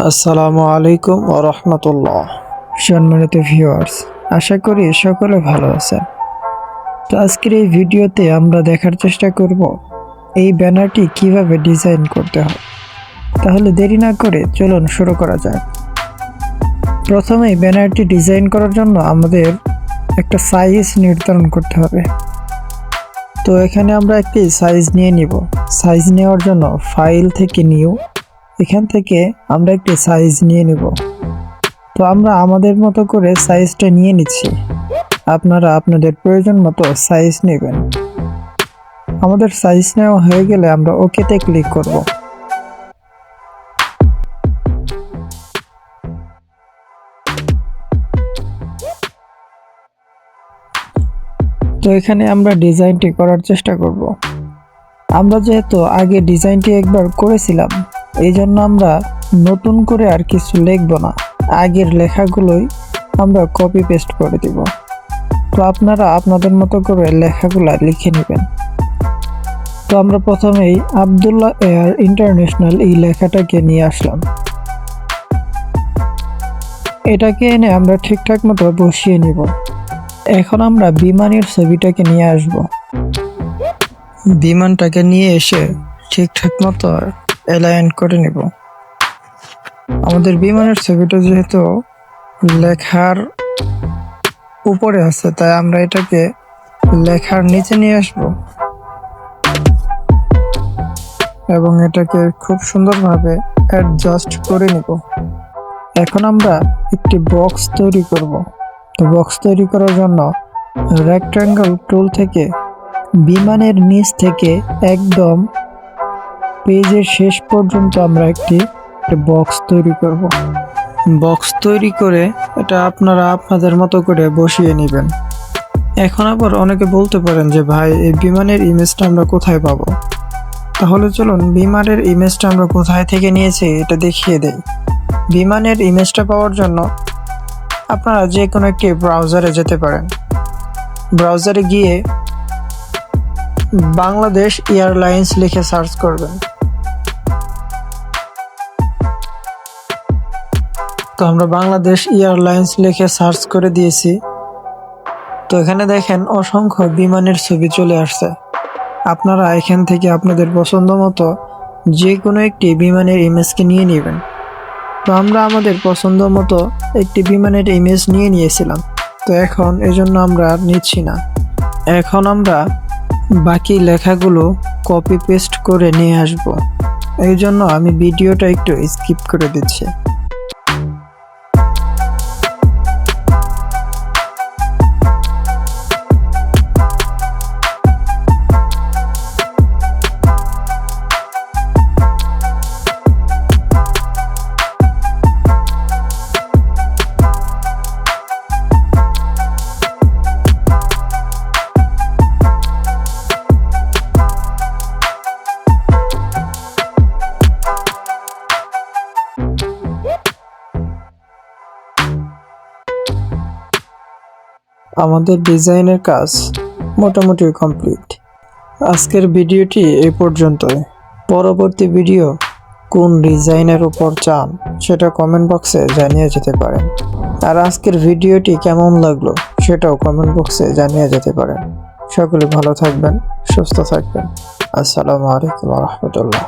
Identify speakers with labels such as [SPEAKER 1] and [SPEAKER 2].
[SPEAKER 1] আসসালামু আলাইকুম ওয়া রাহমাতুল্লাহ। সম্মানিত ভিউয়ার্স, আশা করি সকলে ভালো আছেন। তো আজকের এই ভিডিওতে আমরা দেখার চেষ্টা করব এই ব্যানারটি কিভাবে ডিজাইন করতে হয়। তাহলে দেরি না করে চলুন শুরু করা যাক। প্রথমেই ব্যানারটি ডিজাইন করার জন্য আমাদের একটা সাইজ নির্ধারণ করতে হবে। তো এখানে আমরা একটি সাইজ নিয়ে নিব। সাইজ নেওয়ার জন্য ফাইল থেকে নিউ, এখান থেকে আমরা একটি সাইজ নিয়ে নিব। তো আমরা আমাদের মতো করে সাইজটা নিয়ে নিচ্ছি, আপনারা আপনাদের প্রয়োজন মতো সাইজ নেবেন। আমাদের সাইজ নেওয়া হয়ে গেলে আমরা ওকেতে ক্লিক করব। তো এখানে আমরা ডিজাইনটি করার চেষ্টা করব। আমরা যেহেতু আগে ডিজাইনটি একবার করেছিলাম, এই জন্য আমরা নতুন করে আর কিছু লিখব না, আগের লেখাগুলোই আমরা কপি পেস্ট করে দিব। তো আপনারা আপনাদের মতো করে লেখাগুলো লিখে নেবেন। তো আমরা প্রথমেই আব্দুল্লাহ এয়ার ইন্টারন্যাশনাল এই লেখাটাকে নিয়ে আসলাম। এটাকে এনে আমরা ঠিকঠাক মতো বসিয়ে নিব। এখন আমরা বিমানের ছবিটাকে নিয়ে আসব। বিমানটাকে নিয়ে এসে ঠিকঠাক মতো অ্যালাইন করে নিব। আমাদের বিমানের ছবিটা যেহেতু লেখার উপরে আছে, তাই আমরা এটাকে লেখার নিচে নিয়ে আসব এবং এটাকে খুব সুন্দরভাবে অ্যাডজাস্ট করে নিব। এখন আমরা একটি বক্স তৈরি করব। তো বক্স তৈরি করার জন্য রেক্ট্যাঙ্গেল টুল থেকে বিমানের নিচ থেকে একদম পেজের শেষ পর্যন্ত আমরা একটি বক্স তৈরি করব। বক্স তৈরি করে এটা আপনারা আপনাদের মতো করে বসিয়ে নেবেন। এখন আবার অনেকে বলতে পারেন যে ভাই, এই বিমানের ইমেজটা আমরা কোথায় পাবো? তাহলে চলুন বিমানের ইমেজটা আমরা কোথায় থেকে নিয়েছি এটা দেখিয়ে দেই। বিমানের ইমেজটা পাওয়ার জন্য আপনারা যে কোনো একটি ব্রাউজারে যেতে পারেন। ব্রাউজারে গিয়ে বাংলাদেশ এয়ারলাইন্স লিখে সার্চ করবেন। তো আমরা বাংলাদেশ এয়ারলাইন্স লিখে সার্চ করে দিয়েছি। তো এখানে দেখেন অসংখ্য বিমানের ছবি চলে আসছে। আপনারা এখান থেকে আপনাদের পছন্দ মতো যে কোনো একটি বিমানের ইমেজকে নিয়ে নেবেন। তো আমরা আমাদের পছন্দ মতো একটি বিমানের ইমেজ নিয়ে নিয়েছিলাম। তো এখন এজন্য আমরা আর নিচ্ছি না। এখন আমরা বাকি লেখাগুলো কপি পেস্ট করে নিয়ে আসব। এই জন্য আমি ভিডিওটা একটু স্কিপ করে দিচ্ছি। আমাদের ডিজাইনের কাজ মোটামুটি কমপ্লিট। আজকের ভিডিওটি এই পর্যন্তই। পরবর্তী ভিডিও কোন ডিজাইনের উপর চান সেটা কমেন্ট বক্সে জানিয়ে যেতে পারেন। আর আজকের ভিডিওটি কেমন লাগলো সেটাও কমেন্ট বক্সে জানিয়ে যেতে পারেন। সকলে ভালো থাকবেন, সুস্থ থাকবেন। আসসালামু আলাইকুম ওয়া রাহমাতুল্লাহ।